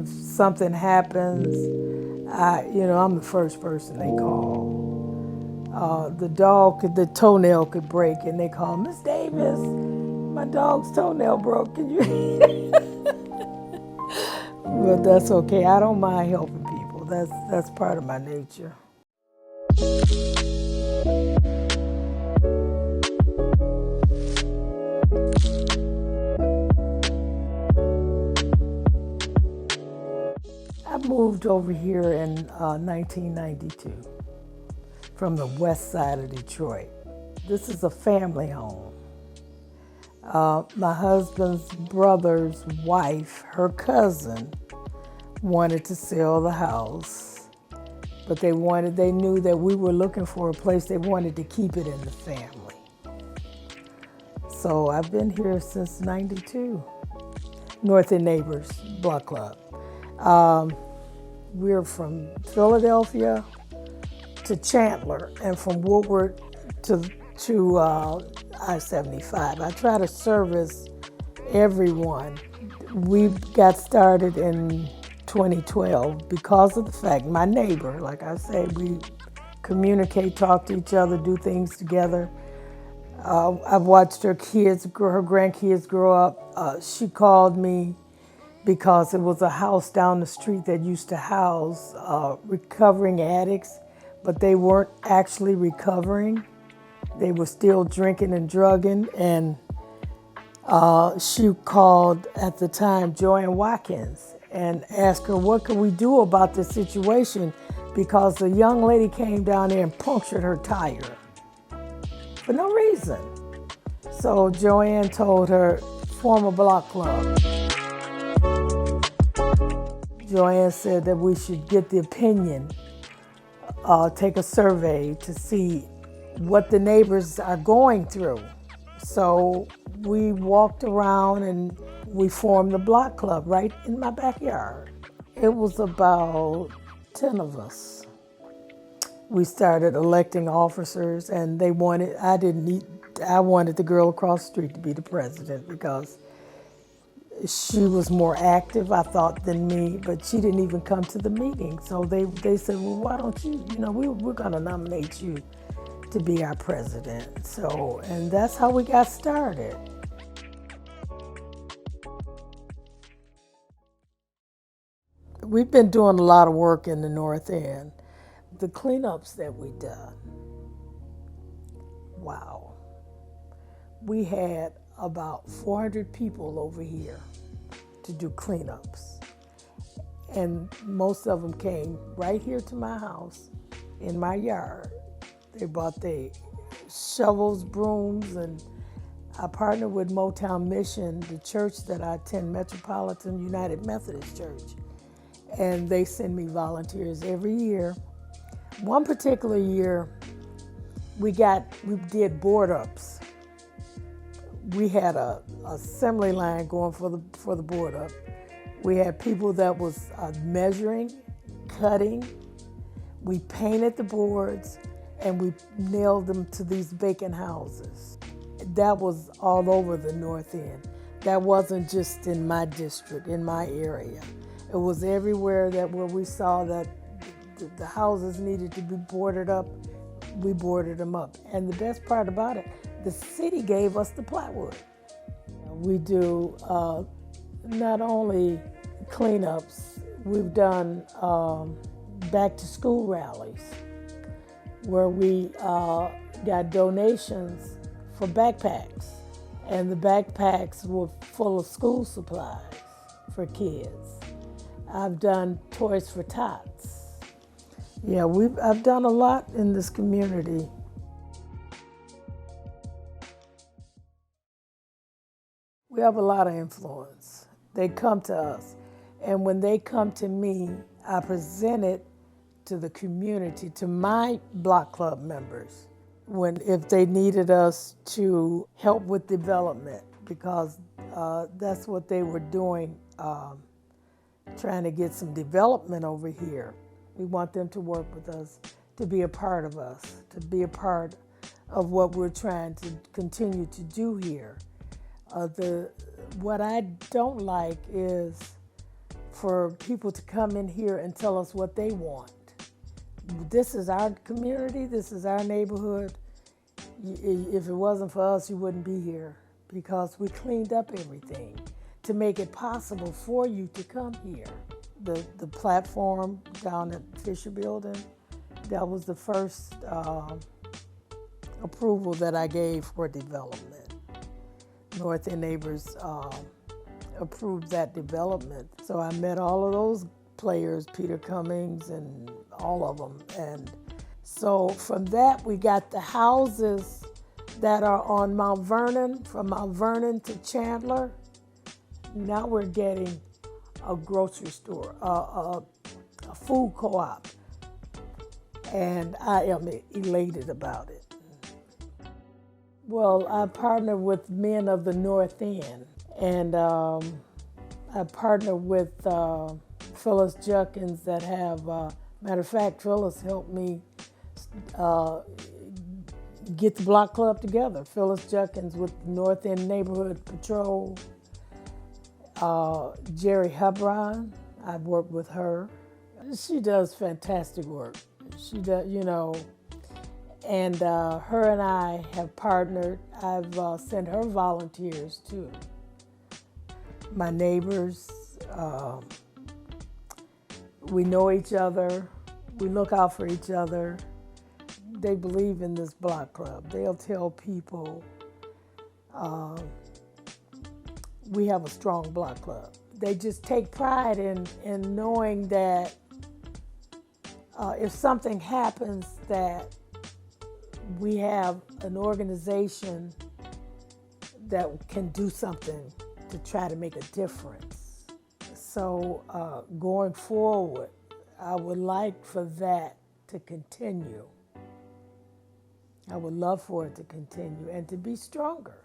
if something happens, I'm the first person they call. The toenail could break, and they call, Miss Davis, my dog's toenail broke. Can you? But that's okay. I don't mind helping people. That's part of my nature. I moved over here in 1992 from the west side of Detroit. This is a family home. My husband's brother's wife, her cousin, wanted to sell the house, but they knew that we were looking for a place. They wanted to keep it in the family. So I've been here since '92. Northend Neighbors Block Club. We're from Philadelphia to Chandler, and from Woodward to I-75. I try to service everyone. We got started in 2012 because of the fact my neighbor, like I say, we communicate, talk to each other, do things together. I've watched her grandkids grow up. She called me because it was a house down the street that used to house recovering addicts, but they weren't actually recovering. They were still drinking and drugging, and she called at the time Joanne Watkins and asked her, what could we do about this situation? Because a young lady came down there and punctured her tire for no reason. So Joanne told her, form a block club. Joanne said that we should get the opinion, take a survey to see what the neighbors are going through. So we walked around and we formed the block club right in my backyard. It was about 10 of us. We started electing officers, and I wanted the girl across the street to be the president because she was more active, I thought, than me, but she didn't even come to the meeting. So they said, well, why don't you, we're gonna nominate you to be our president. So, and that's how we got started. We've been doing a lot of work in the North End. The cleanups that we've done, wow. We had about 400 people over here to do cleanups. And most of them came right here to my house, in my yard. They brought their shovels, brooms, and I partnered with Motown Mission, the church that I attend, Metropolitan United Methodist Church. And they send me volunteers every year. One particular year, we did board ups. We had a assembly line going for the board up. We had people that was measuring, cutting. We painted the boards, and we nailed them to these vacant houses. That was all over the North End. That wasn't just in my district, in my area. It was everywhere where we saw that the houses needed to be boarded up, we boarded them up. And the best part about it, the city gave us the plywood. We do not only cleanups, we've done back to school rallies where we got donations for backpacks. And the backpacks were full of school supplies for kids. I've done Toys for Tots. Yeah, I've done a lot in this community. We have a lot of influence. They come to us. And when they come to me, I present it to the community, to my block club members, if they needed us to help with development, because that's what they were doing, trying to get some development over here. We want them to work with us, to be a part of us, to be a part of what we're trying to continue to do here. What I don't like is for people to come in here and tell us what they want. This is our community, this is our neighborhood. If it wasn't for us, you wouldn't be here, because we cleaned up everything to make it possible for you to come here. The platform down at Fisher Building, that was the first approval that I gave for development. Northend neighbors approved that development. So I met all of those players, Peter Cummings and all of them. And so from that, we got the houses that are on Mount Vernon, from Mount Vernon to Chandler. Now we're getting a grocery store, a food co-op, and I am elated about it. Well, I partner with men of the Northend, and I partner with Phyllis Junkins that have, matter of fact, Phyllis helped me get the block club together. Phyllis Junkins with Northend Neighborhood Patrol. Jerry Hebron, I've worked with her. She does fantastic work. She does, you know, and her and I have partnered. I've sent her volunteers too. My neighbors, we know each other, we look out for each other. They believe in this block club. They'll tell people we have a strong block club. They just take pride in knowing that if something happens, that we have an organization that can do something to try to make a difference. So going forward, I would like for that to continue. I would love for it to continue and to be stronger.